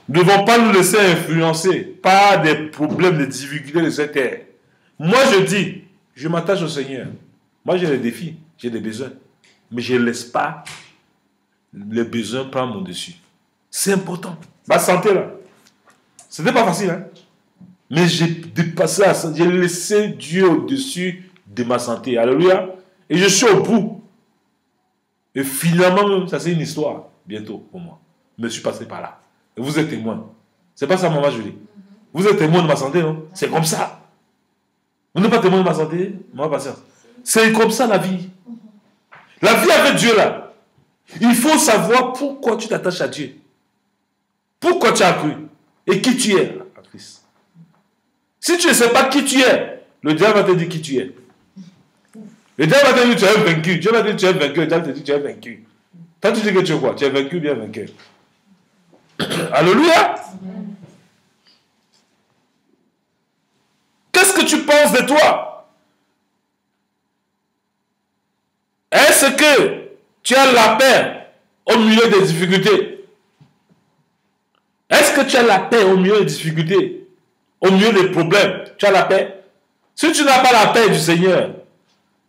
Nous ne devons pas nous laisser influencer par des problèmes, des difficultés de cette terre. Moi, je dis, je m'attache au Seigneur. Moi, j'ai des défis, j'ai des besoins. Mais je ne laisse pas les besoins prendre mon dessus. C'est important. Ma santé, là, ce n'était pas facile. Hein? Mais j'ai dépassé la santé. J'ai laissé Dieu au-dessus de ma santé. Alléluia. Et je suis au bout. Et finalement, ça c'est une histoire, bientôt, pour moi. Je me suis passé par là. Et vous êtes témoin. C'est pas ça, maman Julie. Vous êtes témoin de ma santé, non? C'est comme ça. Vous n'êtes pas témoin de ma santé, maman Patience. C'est comme ça la vie. La vie avec Dieu, là. Il faut savoir pourquoi tu t'attaches à Dieu. Pourquoi tu as cru. Et qui tu es en Christ. Si tu ne sais pas qui tu es, le diable va te dire qui tu es. Le diable va te dire tu es vaincu. Dieu va te dire tu es vaincu. Le diable te dit tu es vaincu. Toi tu dis que tu es quoi? Tu es vaincu ou bien vainqueur? Alléluia. Qu'est-ce que tu penses de toi? Est-ce que tu as la paix au milieu des difficultés? Est-ce que tu as la paix au milieu des difficultés? Au milieu des problèmes? Tu as la paix? Si tu n'as pas la paix du Seigneur,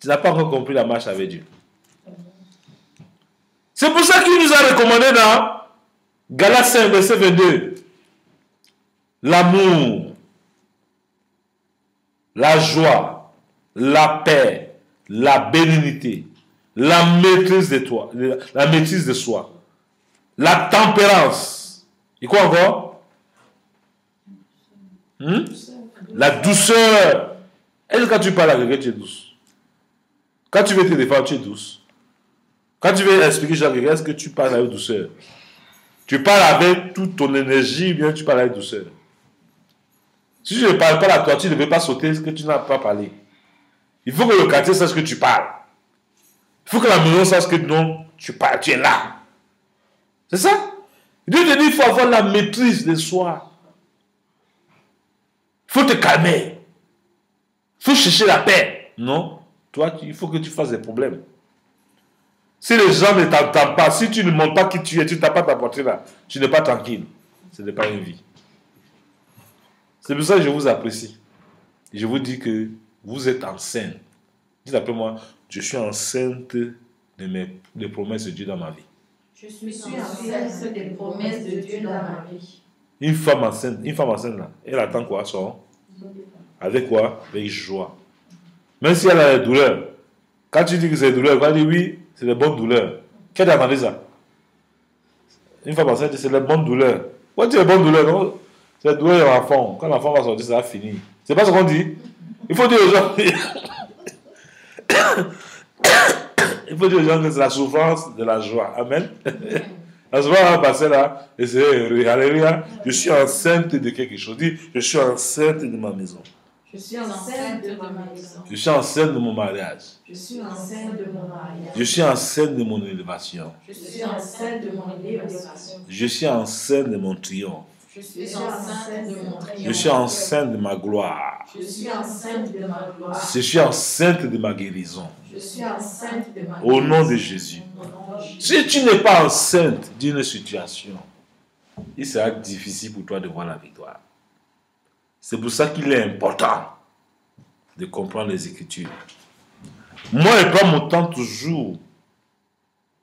tu n'as pas encore compris la marche avec Dieu. C'est pour ça qu'il nous a recommandé dans Galates 5, verset 22. L'amour, la joie, la paix, la bénignité, la maîtrise de toi, la maîtrise de soi, la tempérance. Et quoi encore? La douceur. Est-ce que quand tu parles à quelqu'un, tu es douce? Quand tu veux te défendre, tu es douce. Quand tu veux expliquer à quelqu'un, est-ce que tu parles avec douceur? Tu parles avec toute ton énergie, bien tu parles avec douceur. Si je ne parle pas à toi, tu ne veux pas sauter ce que tu n'as pas parlé. Il faut que le quartier sache que tu parles. Il faut que la maison sache que non, tu parles, tu es là. C'est ça? Dieu te dit qu'il faut avoir la maîtrise de soi. Il faut te calmer. Il faut chercher la paix. Non, toi, il faut que tu fasses des problèmes. Si les gens ne t'entendent pas, si tu ne montres pas qui tu es, tu n'as pas ta portée là, tu n'es pas tranquille. Ce n'est pas une vie. C'est pour ça que je vous apprécie. Et je vous dis que vous êtes enceinte. Dites après moi, je suis enceinte des promesses de Dieu dans ma vie. Je suis enceinte des promesses de Dieu dans ma vie. Une femme enceinte là, elle attend quoi? Avec quoi? Avec joie. Même si elle a des douleurs. Quand tu dis que c'est des douleurs, quand tu dis oui, c'est des bonnes douleurs. Qu'est-ce que tu as entendu ça? Une femme enceinte, c'est des bonnes douleurs. Quand tu dis des bonnes douleurs, non? C'est des douleurs de l'enfant. Quand l'enfant va sortir, ça va finir. C'est pas ce qu'on dit. Il faut dire aux gens. Il faut dire aux gens que c'est la souffrance de la joie. Amen. La souffrance va passer là. Et c'est heureux. Alléluia. Je suis enceinte de quelque chose. Dis, je suis enceinte de ma maison. Je suis enceinte de ma maison. Je suis enceinte de mon mariage. Je suis enceinte de mon mariage. Je suis enceinte de mon élévation. Je suis enceinte de mon élévation. Je suis enceinte de mon triomphe. Je suis enceinte de mon triomphe. Je suis enceinte de ma gloire. Je suis enceinte de ma gloire. Je suis enceinte de ma guérison. Je suis enceinte de ma Au nom de Jésus. Si tu n'es pas enceinte d'une situation, il sera difficile pour toi de voir la victoire. C'est pour ça qu'il est important de comprendre les Écritures. Moi, je prends mon temps toujours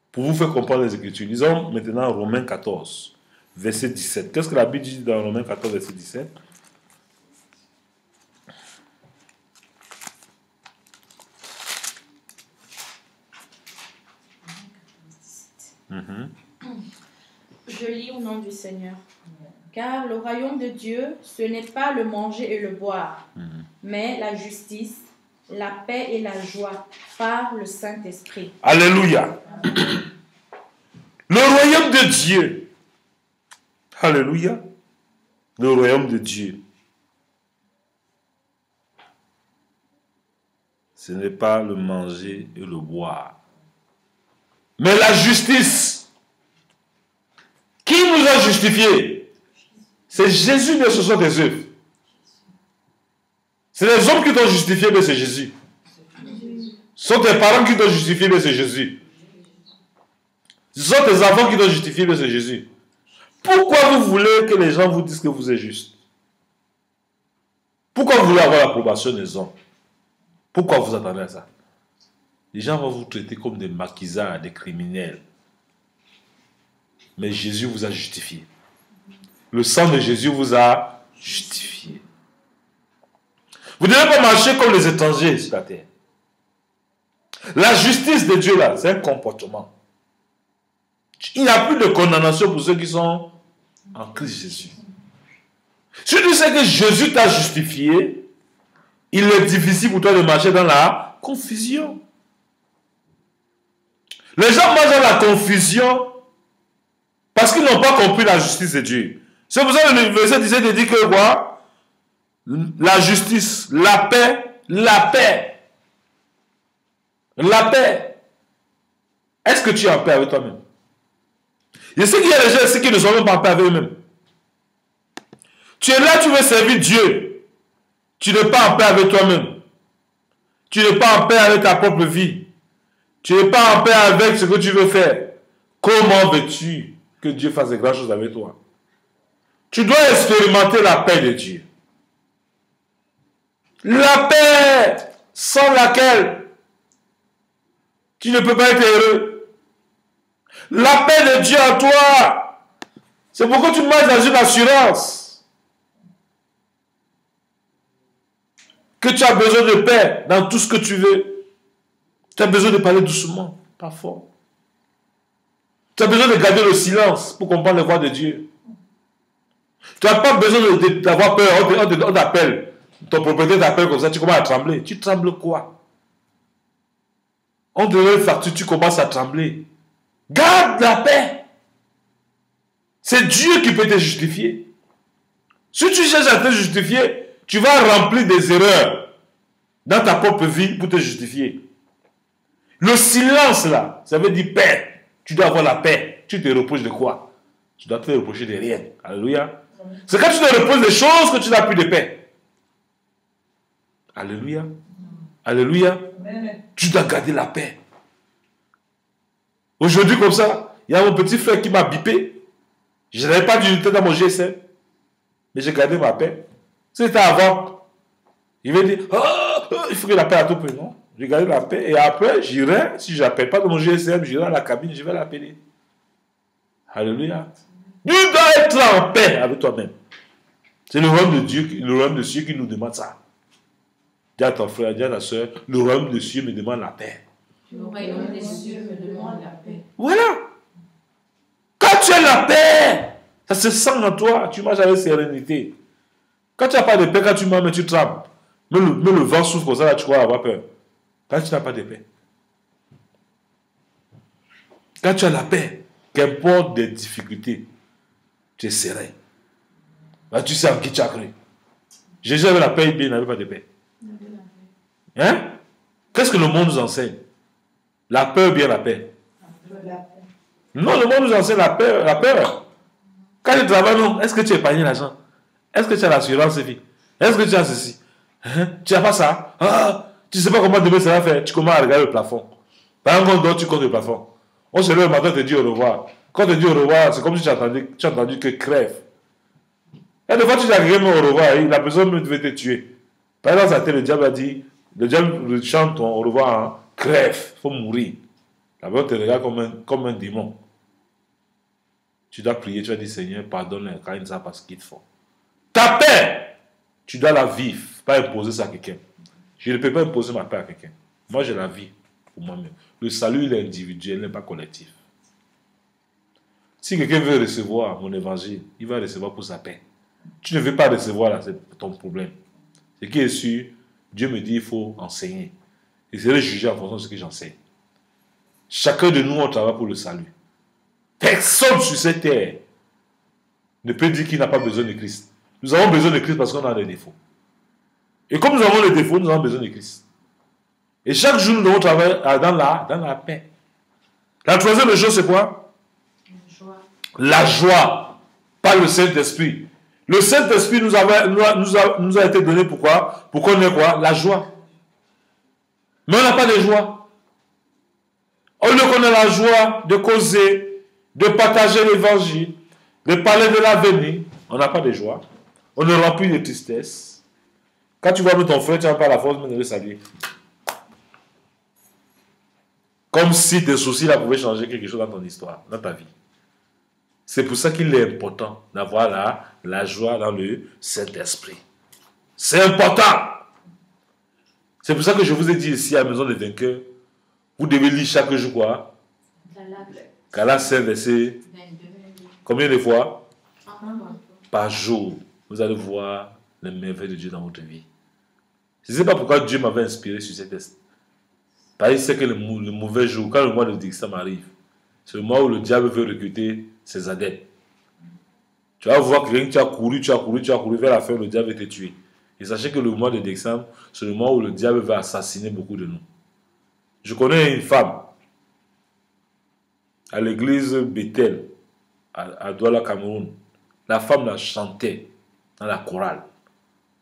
pour vous faire comprendre les Écritures. Lisons maintenant Romains 14, verset 17. Qu'est-ce que la Bible dit dans Romains 14, verset 17? Je lis au nom du Seigneur. Car le royaume de Dieu, ce n'est pas le manger et le boire, mais la justice, la paix et la joie par le Saint-Esprit. Alléluia. Le royaume de Dieu. Alléluia. Le royaume de Dieu. Ce n'est pas le manger et le boire, mais la justice. Qui nous a justifiés? C'est Jésus, mais ce sont des œuvres. C'est les hommes qui t'ont justifié, mais c'est Jésus. Ce sont tes parents qui t'ont justifié, mais c'est Jésus. Ce sont tes enfants qui t'ont justifié, mais c'est Jésus. Pourquoi vous voulez que les gens vous disent que vous êtes juste? Pourquoi vous voulez avoir l'approbation des hommes? Pourquoi vous attendez à ça? Les gens vont vous traiter comme des maquisards, des criminels. Mais Jésus vous a justifié. Le sang de Jésus vous a justifié. Vous ne devez pas marcher comme les étrangers sur la terre. La justice de Dieu, là, c'est un comportement. Il n'y a plus de condamnation pour ceux qui sont en Christ Jésus. Si tu sais que Jésus t'a justifié, il est difficile pour toi de marcher dans la confusion. Les gens marchent dans la confusion parce qu'ils n'ont pas compris la justice de Dieu. C'est pour ça que le verset 17 dit que quoi? La justice, la paix, la paix. La paix. Est-ce que tu es en paix avec toi-même? Je sais qu'il y a des gens ici qui ne sont même pas en paix avec eux-mêmes. Tu es là, tu veux servir Dieu. Tu n'es pas en paix avec toi-même. Tu n'es pas en paix avec ta propre vie. Tu n'es pas en paix avec ce que tu veux faire. Comment veux-tu que Dieu fasse de grandes choses avec toi? Tu dois expérimenter la paix de Dieu. La paix sans laquelle tu ne peux pas être heureux. La paix de Dieu en toi. C'est pourquoi tu marches dans une assurance que tu as besoin de paix dans tout ce que tu veux. Tu as besoin de parler doucement, pas fort. Tu as besoin de garder le silence pour comprendre les voix de Dieu. Tu n'as pas besoin d'avoir peur. On t'appelle. Ton propriétaire t'appelle comme ça, tu commences à trembler. Tu trembles quoi? On te donne une facture, tu commences à trembler. Garde la paix. C'est Dieu qui peut te justifier. Si tu cherches à te justifier, tu vas remplir des erreurs dans ta propre vie pour te justifier. Le silence là, ça veut dire paix. Tu dois avoir la paix. Tu te reproches de quoi? Tu dois te reprocher de rien. Alléluia. C'est quand tu te reproches des choses que tu n'as plus de paix. Alléluia. Alléluia. Tu dois garder la paix. Aujourd'hui, comme ça, il y a mon petit frère qui m'a bipé. Je n'avais pas d'unité dans mon GSM. Mais j'ai gardé ma paix. C'était avant. Il va dire, il faut que la paix à tout prix. Non. J'ai gardé la paix. Et après, j'irai, si je n'appelle pas dans mon GSM, j'irai à la cabine, je vais l'appeler. Alléluia. Tu dois être en paix avec toi-même. C'est le royaume de Dieu, le royaume de Dieu qui nous demande ça. Dis à ton frère, dis à ta soeur, le royaume de Dieu me demande la paix. Le royaume des cieux me demande la paix. Voilà. Quand tu as la paix, ça se sent en toi, tu marches avec sérénité. Quand tu n'as pas de paix, quand tu marches, tu trembles. Mais le vent souffle comme ça, là, tu crois avoir peur. Quand tu n'as pas de paix. Quand tu as la paix, qu'importe des difficultés, tu es serein. Là, tu sais en qui tu as cru. Jésus avait la paix, il n'avait pas de paix. Hein? Qu'est-ce que le monde nous enseigne? La peur ou bien la paix? Non, le monde nous enseigne la peur. La peur. Quand tu travailles, non, est-ce que tu épargnes l'argent? Est-ce que tu as l'assurance vie? Est-ce que tu as ceci? Hein? Tu n'as pas ça? Tu ne sais pas comment demain ça va faire. Tu commences à regarder le plafond. Pendant qu'on dort, tu comptes le plafond. On se lève le matin, on te dit au revoir. Quand on te dit au revoir, c'est comme si tu as entendu que crève. Et des fois, tu dis à quelqu'un au revoir, la personne devait te tuer. Par exemple, ça a été le diable a dit, le diable chante au revoir, hein, crève, il faut mourir. La personne te regarde comme un démon. Tu dois prier, tu vas dire, Seigneur, pardonne-les quand ils ne savent pas ce qu'ils font. Ta paix, tu dois la vivre, pas imposer ça à quelqu'un. Je ne peux pas imposer ma paix à quelqu'un. Moi, je la vis pour moi-même. Le salut, il est individuel, il n'est pas collectif. Si quelqu'un veut recevoir mon évangile, il va recevoir pour sa paix. Tu ne veux pas recevoir là, c'est ton problème. Ce qui est sûr, Dieu me dit il faut enseigner. Et c'est le juger en fonction de ce que j'enseigne. Chacun de nous, on travaille pour le salut. Personne sur cette terre ne peut dire qu'il n'a pas besoin de Christ. Nous avons besoin de Christ parce qu'on a des défauts. Et comme nous avons des défauts, nous avons besoin de Christ. Et chaque jour, nous devons travailler dans la paix. La troisième chose, c'est quoi? La joie. Pas le Saint-Esprit. Le Saint-Esprit nous a été donné pourquoi? Pour qu'on ait quoi? La joie. Mais on n'a pas de joie. Au lieu qu'on ait la joie de causer, de partager l'évangile, De parler de l'avenir, on n'a pas de joie. On est rempli de tristesse. Quand tu vois ton frère, tu n'as pas la force de le saluer. Comme si tes soucis là pouvaient changer quelque chose dans ton histoire, dans ta vie. C'est pour ça qu'il est important d'avoir la joie dans le Saint-Esprit. C'est important. C'est pour ça que je vous ai dit ici à la maison des vainqueurs, vous devez lire chaque jour quoi? Galates 5, verset. Combien de fois? Par jour. Vous allez voir les merveilles de Dieu dans votre vie. Je ne sais pas pourquoi Dieu m'avait inspiré sur ces tests. Parce qu'il sait que le mauvais jour, quand le mois de décembre arrive, c'est le mois où le diable veut recruter ses adeptes. Tu vas voir que tu as couru vers la fin, le diable va te tuer. Et sachez que le mois de décembre, c'est le mois où le diable va assassiner beaucoup de nous. Je connais une femme à l'église Bethel, à Douala, Cameroun. La femme la chantait dans la chorale.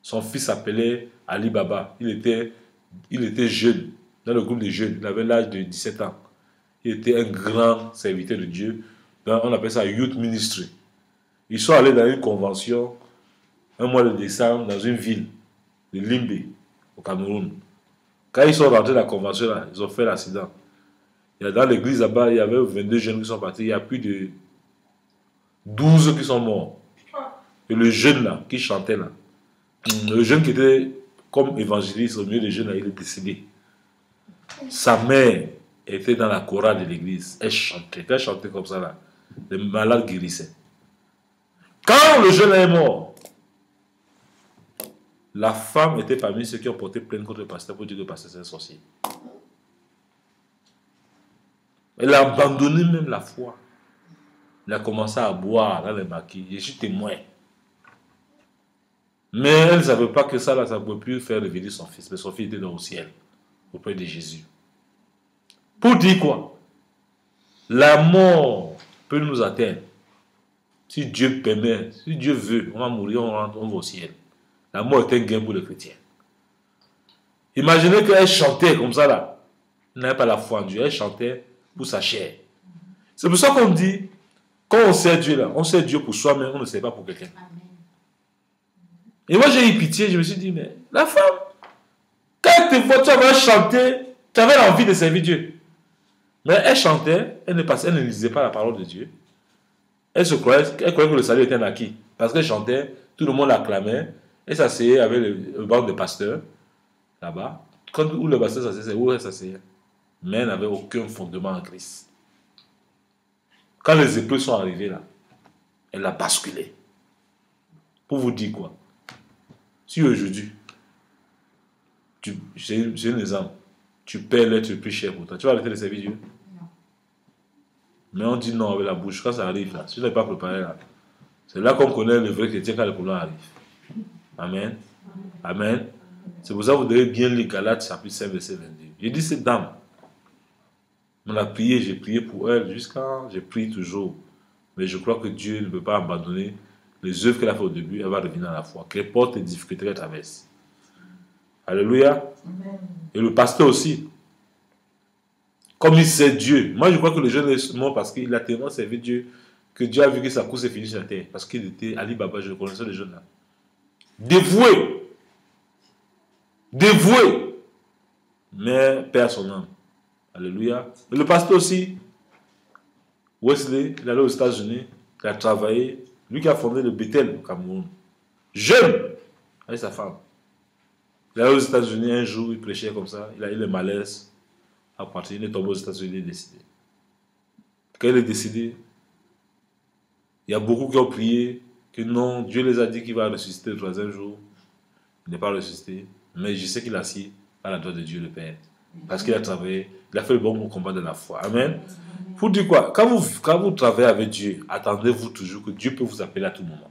Son fils s'appelait Ali Baba. Il était jeune, dans le groupe des jeunes. Il avait l'âge de 17 ans. Il était un grand serviteur de Dieu. On appelle ça Youth Ministry. Ils sont allés dans une convention un mois de décembre dans une ville de Limbe, au Cameroun. Quand ils sont rentrés dans la convention, là, ils ont fait l'accident. Dans l'église là-bas, il y avait 22 jeunes qui sont partis. Il y a plus de 12 qui sont morts. Et le jeune là, qui chantait là, le jeune qui était comme évangéliste au milieu des jeunes là, il est décédé. Sa mère était dans la chorale de l'église. Elle chantait. Quand elle chantait comme ça là, les malades guérissaient. Quand le jeune est mort, la femme était parmi ceux qui ont porté plainte contre le pasteur pour dire que le pasteur c'est un sorcier. Elle a abandonné même la foi. Elle a commencé à boire dans les maquis. Je suis témoin. Mais elle ne savait pas que ça ne pouvait plus faire revenir son fils. Mais son fils était dans le ciel, auprès de Jésus. Pour dire quoi? La mort peut nous atteindre. Si Dieu permet, si Dieu veut, on va mourir, on va au ciel. La mort est un gain pour les chrétiens. Imaginez qu'elle chantait comme ça là. Elle n'avait pas la foi en Dieu. Elle chantait pour sa chair. C'est pour ça qu'on dit, quand on sait Dieu là, on sait Dieu pour soi-même, on ne sait pas pour quelqu'un. Et moi j'ai eu pitié, je me suis dit, mais la femme, quand tu avais chanté, tu avais envie de servir Dieu. Mais elle chantait, elle ne lisait pas la parole de Dieu. Elle croyait que le salut était un acquis. Parce qu'elle chantait, tout le monde l'acclamait. Elle s'asseyait avec le banc de pasteur, là-bas. Où le pasteur s'asseyait, c'est où elle s'asseyait. Mais elle n'avait aucun fondement en Christ. Quand les épreuves sont arrivées là, elle a basculé. Pour vous dire quoi? Si aujourd'hui, j'ai un exemple, tu paies l'être le plus cher pour toi, tu vas arrêter de servir Dieu? Non. Mais on dit non avec la bouche. Quand ça arrive là, si tu n'es pas préparé là, c'est là qu'on connaît le vrai chrétien quand le problème arrive. Amen. Amen. C'est pour ça que vous devez bien lire Galates chapitre 5 verset 22. J'ai dit cette dame, on a prié, j'ai prié pour elle jusqu'à, j'ai prié toujours. Mais je crois que Dieu ne peut pas abandonner les œuvres qu'elle a fait au début, elle va revenir à la foi. Qu'importe les difficultés qu'elle traverse. Alléluia. Amen. Et le pasteur aussi. Comme il sait Dieu. Moi je crois que le jeune est mort parce qu'il a tellement servi Dieu que Dieu a vu que sa course est finie sur la terre. Parce qu'il était Ali Baba, je connaissais le jeune là. Dévoué. Dévoué. Mais perd son âme. Alléluia. Et le pasteur aussi, Wesley, il est allé aux États-Unis, il a travaillé, lui qui a fondé le Bethel au Cameroun. Jeune, avec sa femme. Il est allé aux États-Unis un jour, il prêchait comme ça, il a eu le malaise à partir, il est tombé aux États-Unis, il est décédé. Quand il est décédé, il y a beaucoup qui ont prié que non, Dieu les a dit qu'il va ressusciter le troisième jour. Il n'est pas ressuscité, mais je sais qu'il a assis à la droite de Dieu le Père. Parce qu'il a travaillé, il a fait le bon combat de la foi. Amen. Pour dire quoi? Quand vous travaillez avec Dieu, attendez-vous toujours que Dieu peut vous appeler à tout moment.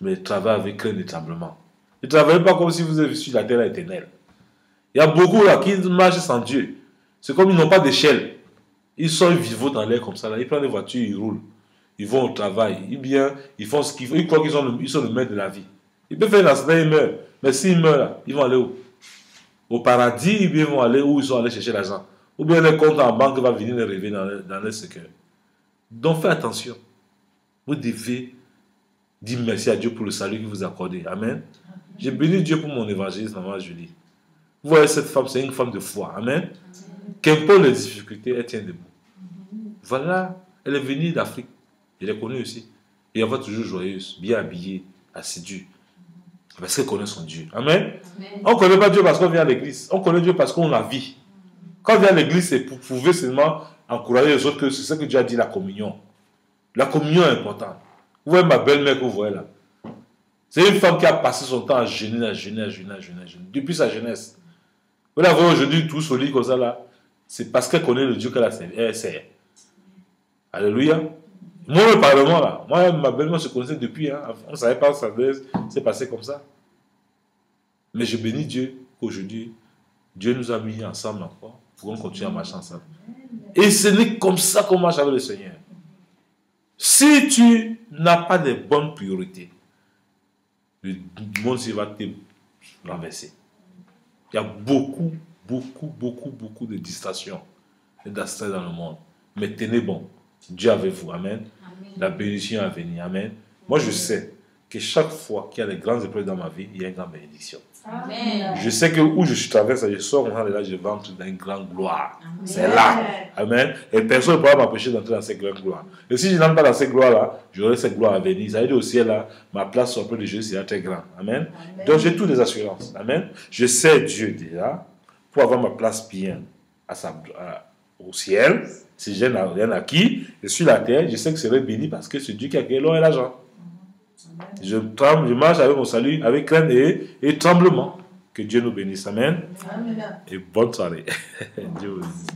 Mais travaillez avec crainte et tremblement. Ne travaillez pas comme si vous êtes sur la terre éternelle. Il y a beaucoup là qui marchent sans Dieu. C'est comme ils n'ont pas d'échelle. Ils sont vivants dans l'air comme ça. Là. Ils prennent des voitures, ils roulent. Ils vont au travail. Ils font ce qu'ils font. Ils croient qu'ils sont le maître de la vie. Ils peuvent faire un accident, ils meurent. Mais s'ils meurent là, ils vont aller où? Au paradis, ils vont aller où ils sont allés chercher l'argent. Ou bien les comptes en banque va venir les réveiller dans leur secret. Donc faites attention. Vous devez dire merci à Dieu pour le salut qu'il vous a accordé. Amen. J'ai béni Dieu pour mon évangéliste, maman Julie. Vous voyez, cette femme, c'est une femme de foi. Amen. Qu'importe les difficultés, elle tient debout. Voilà, elle est venue d'Afrique. Je l'ai connue aussi. Et elle va toujours joyeuse, bien habillée, assidue. Parce qu'elle connaît son Dieu. Amen. On ne connaît pas Dieu parce qu'on vient à l'église. On connaît Dieu parce qu'on la vit. Quand on vient à l'église, c'est pour pouvoir seulement encourager les autres que c'est ce que Dieu a dit, la communion. La communion est importante. Vous voyez ma belle-mère que vous voyez là. C'est une femme qui a passé son temps à jeûner, depuis sa jeunesse. Vous la voyez aujourd'hui tout solide comme ça là. C'est parce qu'elle connaît le Dieu qu'elle a servi. Alléluia. Moi, le Parlement là, moi, ma belle-mère se connaissait depuis. Hein. On ne savait pas que ça s'est passé comme ça. Mais je bénis Dieu qu'aujourd'hui, Dieu nous a mis ensemble encore pour qu'on continue à marcher ensemble. Et ce n'est comme ça qu'on marche avec le Seigneur. Si tu n'as pas de bonnes priorités, le monde va te renverser. Il y a beaucoup de distractions et d'astreintes dans le monde. Mais tenez bon. Dieu avec vous. Amen. Amen. La bénédiction à venir. Amen. Moi, je sais que chaque fois qu'il y a des grandes épreuves dans ma vie, il y a une grande bénédiction. Amen. Je sais que où je suis traversé, je sors maintenant de là, je vais entrer dans une grande gloire. C'est là. Amen. Et personne ne pourra m'empêcher d'entrer dans cette grande gloire. Et si je n'entre pas dans cette gloire-là, j'aurai cette gloire à venir. Ça veut dire au ciel, là, ma place auprès de Jésus sera très grande. Amen. Amen. Donc j'ai toutes les assurances. Amen. Je sais Dieu déjà pour avoir ma place bien au ciel. Si j'ai rien acquis, et sur la terre, je sais que je serai béni parce que c'est Dieu qui a créé l'or et l'argent. Je marche avec mon salut, avec crainte et tremblement. Que Dieu nous bénisse. Amen. Amen. Et bonne soirée. Dieu vous bénisse.